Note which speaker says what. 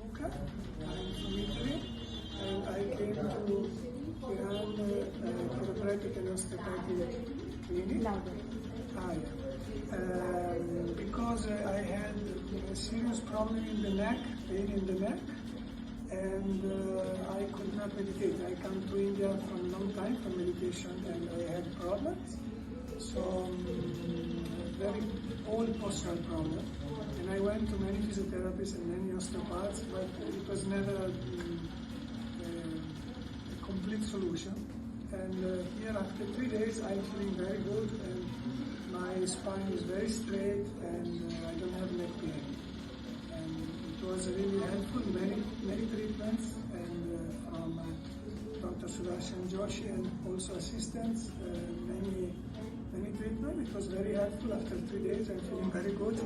Speaker 1: Luca. I'm from Italy, and I came to Iran Chiropractic and Osteopathic Clinic. Because I had a serious problem in the neck, pain in the neck, and I could not meditate. I come to India from a long time for meditation, and I had problems. So, very old postural problem. And I went to many physiotherapists and many osteopaths, but it was never a complete solution. And here after 3 days, I'm feeling very good, and my spine is very straight, and I don't have neck pain. And it was really helpful, many treatments, and from Dr. Sudarshan Joshi and also assistants, many treatments. It was very helpful. After 3 days, I'm feeling very good.